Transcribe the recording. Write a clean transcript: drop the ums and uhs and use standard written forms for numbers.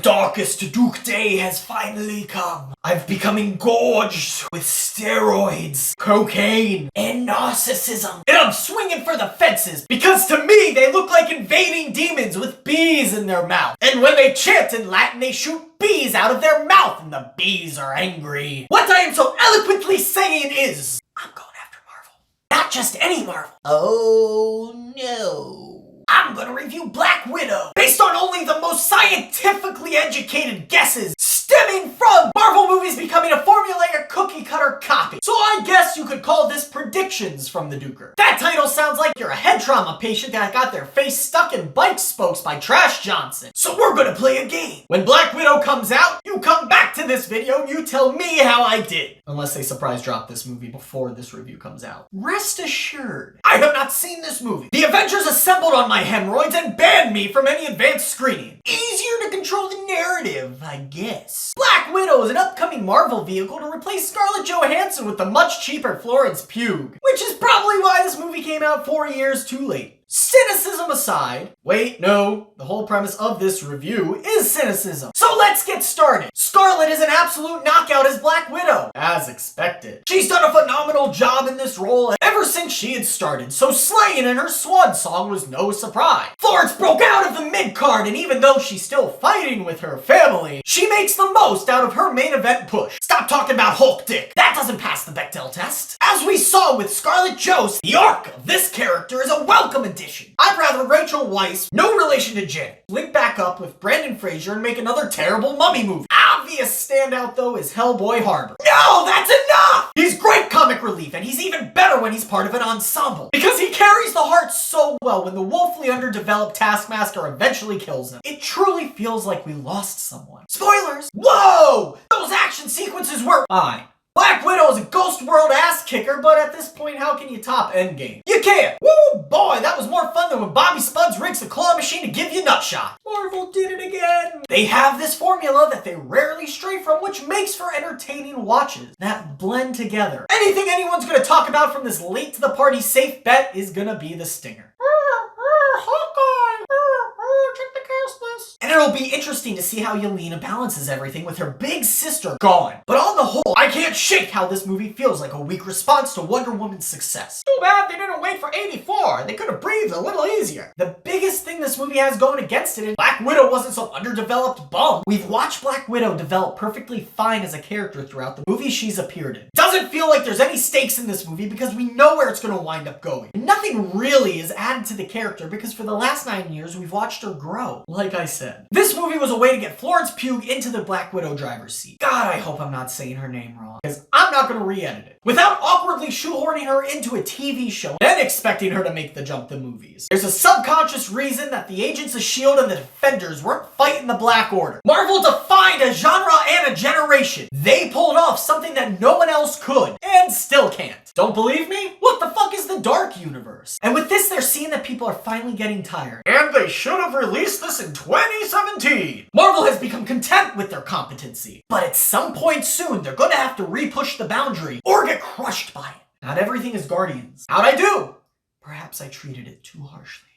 darkest Duke day has finally come. I've become engorged with steroids, cocaine, and narcissism. And I'm swinging for the fences because to me they look like invading demons with bees in their mouth. And when they chant in Latin, they shoot bees out of their mouth and the bees are angry. What I am so eloquently saying is, I'm going after Marvel. Not just any Marvel. Oh no. I'm gonna review Black Widow based on only the most scientifically educated guesses stemming from Marvel movies becoming a formulaic cookie-cutter copy. So I guess you could call this predictions from the Dooker. That title sounds like you're a head trauma patient that got their face stuck in bike spokes by Trash Johnson. So we're gonna play a game. When Black Widow comes out, you come back to this video and you tell me how I did. Unless they surprise drop this movie before this review comes out. Rest assured, I have not seen this movie. The Avengers assembled on my hemorrhoids and banned me from any advanced screening. Easier to control the narrative, I guess. Black Widow is an upcoming Marvel vehicle to replace Scarlett Johansson with the much cheaper Florence Pugh, which is probably why this movie came out 4 years too late. Cynicism aside, wait, no, the whole premise of this review is cynicism. So let's get started. Scarlett is an absolute knockout as Black Widow, as expected. She's done a phenomenal job in this role ever since she had started, so slaying in her swan song was no surprise. Florence broke out of the mid-card, and even though she's still fighting with her family, she makes the most out of her main event push. Stop talking about Hulk dick. That doesn't pass the Bechdel test. As we saw with Scarlett Johansson, the arc of this character is a welcome addition. I'd rather Rachel Weisz, no relation to Janet, link back up with Brendan Fraser and make another terrible mummy movie. Obvious standout though is Hellboy Harbor. No, that's enough! He's great comic relief and he's even better when he's part of an ensemble because he carries the heart so well when the woefully underdeveloped Taskmaster eventually kills him. It truly feels like we lost someone. Spoilers! Whoa! Those action sequences were fine. Black Widow is a ghost world ass kicker, but at this point, how can you top Endgame? You can't! Woo, boy, that was more fun than when Bobby Spuds rigs a claw machine to give you nutshot. Marvel did it again! They have this formula that they rarely stray from, which makes for entertaining watches that blend together. Anything anyone's gonna talk about from this late to the party safe bet is gonna be the stinger. Hawkeye! Check the cast list. And it'll be interesting to see how Yelena balances everything with her big sister gone. But on the whole, I can't shake how this movie feels like a weak response to Wonder Woman's success. Too bad they didn't wait for 84. They could have breathed a little easier. The biggest thing this movie has going against it is Black Widow wasn't some underdeveloped bum. We've watched Black Widow develop perfectly fine as a character throughout the movies she's appeared in. It doesn't feel like there's any stakes in this movie because we know where it's going to wind up going. And nothing really is added to the character because for the last 9 years we've watched her grow. Like I said, this movie was a way to get Florence Pugh into the Black Widow driver's seat. God, I hope I'm not saying her name wrong, because I'm not going to re-edit it. Without awkwardly shoehorning her into a TV show, then expecting her to make the jump to movies. There's a subconscious reason that the Agents of S.H.I.E.L.D. and the Defenders weren't fighting the Black Order. Marvel defined a genre and a generation. They pulled off something that no one else could, and still can't. Don't believe me? What the fuck is the Dark Universe? And with this, they're seeing that people are finally getting tired. And they should have released this in 2017. Marvel has become content with their competency. But at some point soon, they're gonna have to re-push the boundary or get crushed by it. Not everything is Guardians. How'd I do? Perhaps I treated it too harshly.